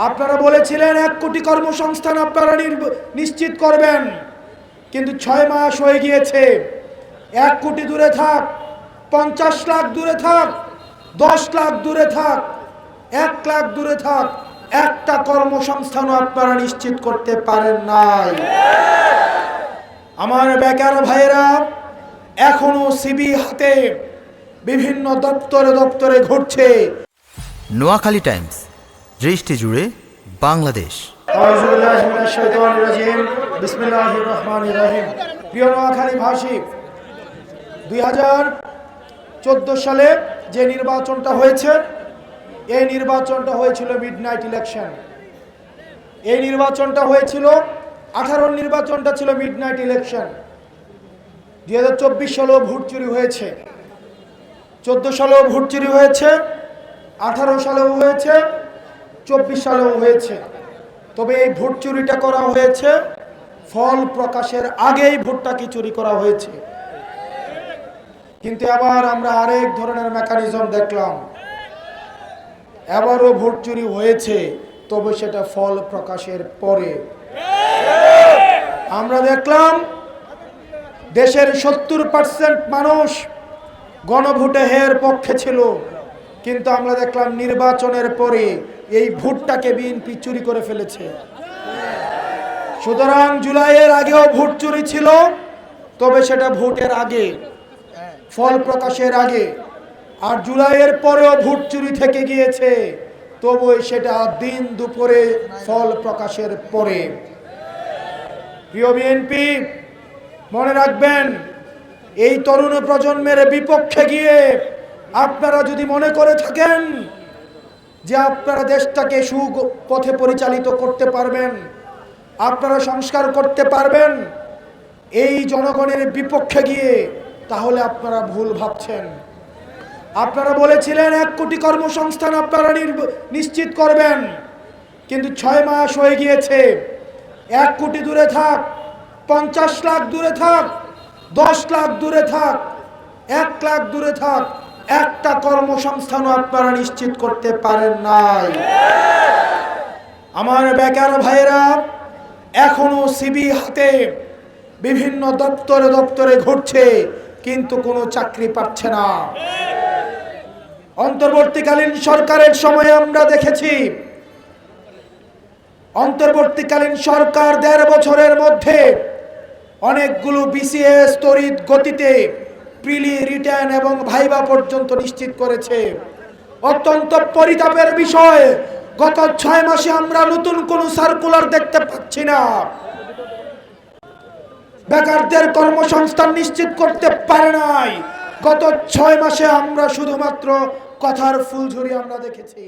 আপনারা বলেছিলেন 1 কোটি কর্মসংস্থান আপনারা নিশ্চিত করবেন, কিন্তু 6 মাস হয়ে গিয়েছে। 1 কোটি দূরে থাক, 50 লাখ দূরে থাক, 10 লাখ দূরে থাক, 1 লাখ দূরে থাক, একটা কর্মসংস্থানও আপনারা নিশ্চিত করতে পারেন নাই। আমার বেকার ভাইয়েরা এখনো সিবি হাতে বিভিন্ন দপ্তরে দপ্তরে ঘুরছে। নোয়াখালী টাইমস, দৃষ্টি জুড়ে বাংলাদেশ। প্রিয় নোয়াখালী ভাষী, 2014 সালে যে নির্বাচনটা হয়েছে, এই নির্বাচনটা হয়েছিল মিডনাইট ইলেকশন। এই নির্বাচনটা হয়েছিল 18 নির্বাচনটা ছিল মিডনাইট ইলেকশন। 2024 সালেও ভোট চুরি হয়েছে, 14 সালেও ভোট চুরি হয়েছে, 18 সালেও হয়েছে, 24 সালেও হয়েছে। তবে এই ভোট চুরিটা করা হয়েছে ফল প্রকাশের আগেই ভোটটাকে চুরি করা হয়েছে। কিন্তু আবার আমরা আরেক ধরনের মেকানিজম দেখলাম, এবারও ভোট চুরি হয়েছে, তবে সেটা ফল প্রকাশের পরে। আমরা দেখলাম দেশের 70% মানুষ গণভোটে হের পক্ষে ছিল, কিন্তু আমরা দেখলাম নির্বাচনের পরে এই ভোটটাকে বিএনপি চুরি করে ফেলেছে। সুতরাং জুলাইয়ের আগেও ভোট চুরি ছিল, তবে সেটা ভোটের আগে, ফল প্রকাশের আগে। আর জুলাইয়ের পরেও ভোট চুরি থেকে গিয়েছে, তবু সেটা দিন দুপুরে ফল প্রকাশের পরে। প্রিয় বিএনপি, মনে রাখবেন, এই তরুণ প্রজন্মের বিপক্ষে গিয়ে আপনারা যদি মনে করে থাকেন যে আপনারা দেশটাকে সুপথে পরিচালিত করতে পারবেন, আপনারা সংস্কার করতে পারবেন এই জনগণের বিপক্ষে গিয়ে, তাহলে আপনারা ভুল ভাবছেন। আপনারা বলেছিলেন 1 কোটি কর্মসংস্থান আপনারা নিশ্চিত করবেন, কিন্তু 6 মাস হয়ে গিয়েছে। 1 কোটি দূরে থাক, 50 লাখ দূরে থাক, 10 লাখ দূরে থাক, 1 লাখ দূরে থাক, একটা কর্মসংস্থানও আপনারা নিশ্চিত করতে পারেন নাই। আমার বেকার ভাইয়েরা এখনো সিবি হাতে বিভিন্ন দপ্তরে দপ্তরে ঘুরছে, কিন্তু কোনো চাকরি পাচ্ছে না। অন্তর্বর্তীকালীন সরকারের সময় আমরা দেখেছি, অন্তর্বর্তীকালীন সরকার 1.5 বছরের মধ্যে অনেকগুলো বিসিএস তড়িৎ গতিতে প্রিলি, রিটার্ন এবং ভাইবা পর্যন্ত নিশ্চিত করেছে। অত্যন্ত পরিতাপের বিষয়, গত 6 মাসে আমরা নতুন কোন সার্কুলার দেখতে পাচ্ছি না। বেকারদের কর্মসংস্থান নিশ্চিত করতে পারে নাই। গত 6 মাসে আমরা শুধুমাত্র কথার ফুলঝুরি আমরা দেখেছি।